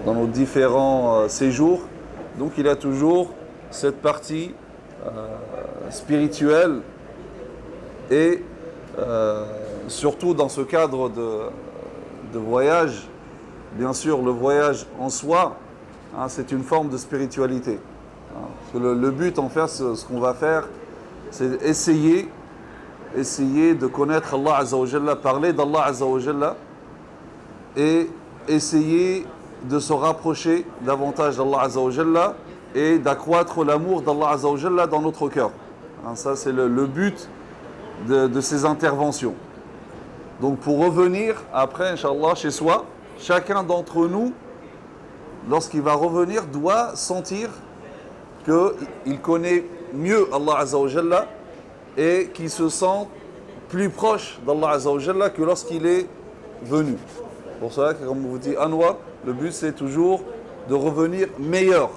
dans nos différents séjours. Donc il y a toujours cette partie spirituelle et surtout dans ce cadre de voyage, bien sûr le voyage en soi, c'est une forme de spiritualité. Parce que le but en fait, ce qu'on va faire, c'est essayer de connaître Allah Azza wa Jalla, parler d'Allah Azza wa Jalla et essayer de se rapprocher davantage d'Allah Azza wa Jalla et d'accroître l'amour d'Allah Azza wa Jalla dans notre cœur. Ça c'est le but de ces interventions. Donc pour revenir après, Inch'Allah, chez soi, chacun d'entre nous, lorsqu'il va revenir, doit sentir qu'il connaît mieux Allah Azza wa Jalla et qu'il se sent plus proche d'Allah Azza wa Jalla que lorsqu'il est venu. Pour cela, comme vous dit Anwar, le but c'est toujours de revenir meilleur.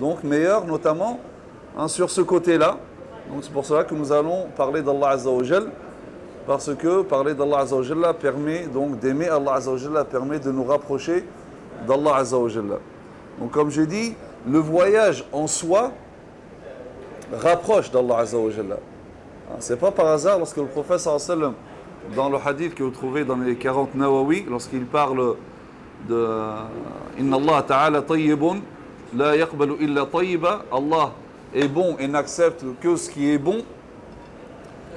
Donc meilleur notamment sur ce côté-là. Donc c'est pour cela que nous allons parler d'Allah Azza wa Jalla, parce que parler d'Allah Azza wa Jalla permet donc d'aimer Allah Azza wa Jalla, permet de nous rapprocher d'Allah Azza wa Jalla. Donc comme j'ai dit, le voyage en soi rapproche d'Allah Azza wa Jalla. C'est pas par hasard lorsque le prophète sallallahu alayhi wa sallam, dans le hadith que vous trouvez dans les 40 Nawawi, lorsqu'il parle de Inna Allah ta'ala tayyibun la yaqbalu illa tayyiba, Allah est bon et n'accepte que ce qui est bon.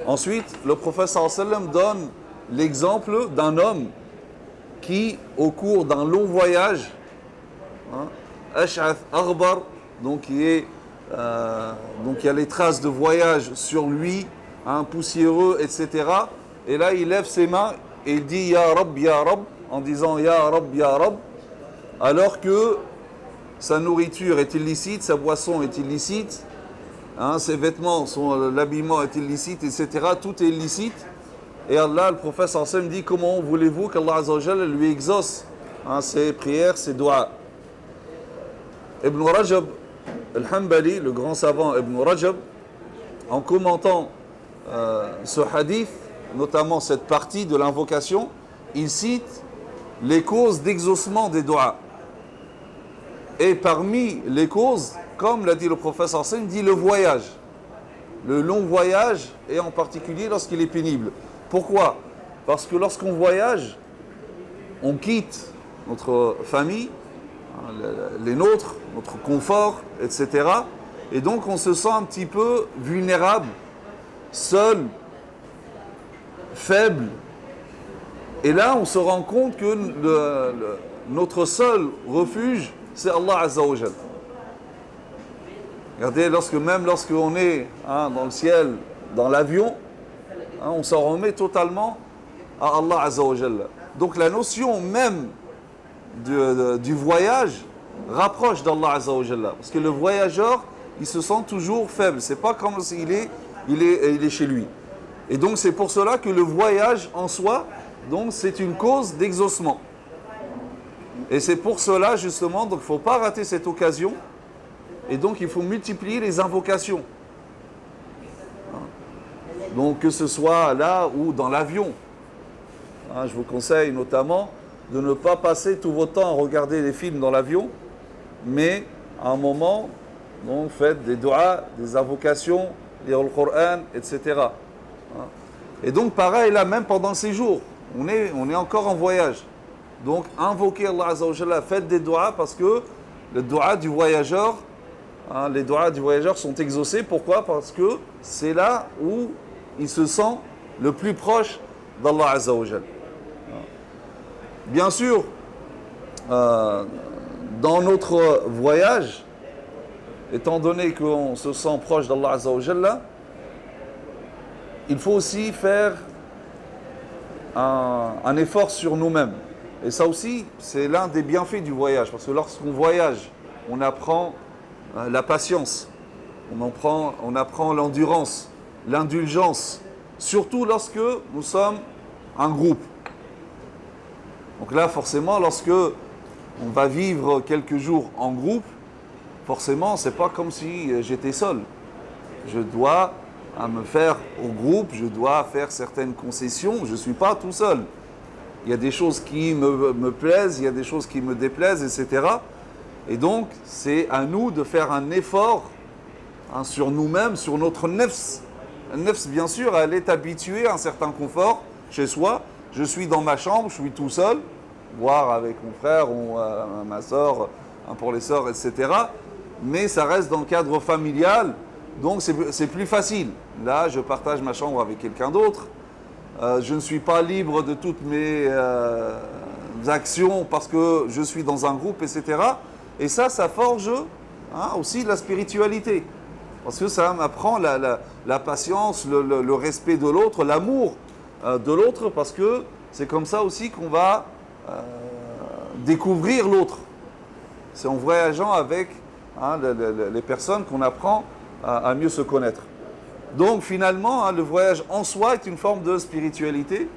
Ensuite, le prophète sallallahu alayhi wa sallam donne l'exemple d'un homme qui, au cours d'un long voyage, Ash'ath Aghbar, donc il y a les traces de voyage sur lui, poussiéreux, etc. Et là, il lève ses mains et il dit Ya Rab, en disant Ya Rab, alors que sa nourriture est illicite, sa boisson est illicite, ses vêtements, l'habillement est illicite, etc. Tout est illicite. Et Allah, le prophète sallallahu alayhi wa sallam, dit comment voulez-vous qu'Allah Azza wa Jalla lui exauce ses prières, ses doigts. Ibn Rajab al-Hanbali, le grand savant Ibn Rajab, en commentant ce hadith, notamment cette partie de l'invocation, il cite les causes d'exaucement des doigts. Et parmi les causes, comme l'a dit le professeur Hassan, dit le voyage. Le long voyage, et en particulier lorsqu'il est pénible. Pourquoi? Parce que lorsqu'on voyage, on quitte notre famille, les nôtres, notre confort, etc. Et donc on se sent un petit peu vulnérable, seul, faible. Et là, on se rend compte que notre seul refuge, c'est Allah Azza wa Jal. Regardez, même lorsqu'on est dans le ciel, dans l'avion, on s'en remet totalement à Allah Azza wa Jal. Donc la notion même du voyage rapproche d'Allah Azza wa Jal. Parce que le voyageur, il se sent toujours faible. C'est pas comme s'il est chez lui. Et donc c'est pour cela que le voyage en soi, donc c'est une cause d'exaucement. Et c'est pour cela justement, donc il ne faut pas rater cette occasion. Et donc il faut multiplier les invocations. Donc que ce soit là ou dans l'avion. Je vous conseille notamment de ne pas passer tout votre temps à regarder des films dans l'avion, mais à un moment, donc faites des du'as, des invocations, lire le Coran, etc. Et donc pareil là, même pendant ces jours, on est encore en voyage. Donc invoquez Allah Azza wa Jalla, faites des du'as parce que le du'a du voyageur, les du'as du voyageur sont exaucés. Pourquoi? Parce que c'est là où il se sent le plus proche d'Allah Azza wa Jalla. Bien sûr, dans notre voyage, étant donné qu'on se sent proche d'Allah Azza wa Jalla, il faut aussi faire un effort sur nous-mêmes. Et ça aussi, c'est l'un des bienfaits du voyage. Parce que lorsqu'on voyage, on apprend la patience, on apprend l'endurance, l'indulgence, surtout lorsque nous sommes un groupe. Donc là, forcément, lorsque on va vivre quelques jours en groupe, forcément, c'est pas comme si j'étais seul. Je dois me faire au groupe, je dois faire certaines concessions, je ne suis pas tout seul. Il y a des choses qui me plaisent, il y a des choses qui me déplaisent, etc. Et donc, c'est à nous de faire un effort sur nous-mêmes, sur notre nefs. La nefs, bien sûr, elle est habituée à un certain confort chez soi. Je suis dans ma chambre, je suis tout seul, voire avec mon frère ou ma soeur, pour les sœurs, etc. Mais ça reste dans le cadre familial, donc c'est plus facile. Là, je partage ma chambre avec quelqu'un d'autre. Je ne suis pas libre de toutes mes actions parce que je suis dans un groupe, etc. Et ça forge aussi la spiritualité. Parce que ça m'apprend la patience, le respect de l'autre, l'amour de l'autre, parce que c'est comme ça aussi qu'on va découvrir l'autre. C'est en voyageant avec les personnes qu'on apprend à mieux se connaître. Donc finalement, le voyage en soi est une forme de spiritualité.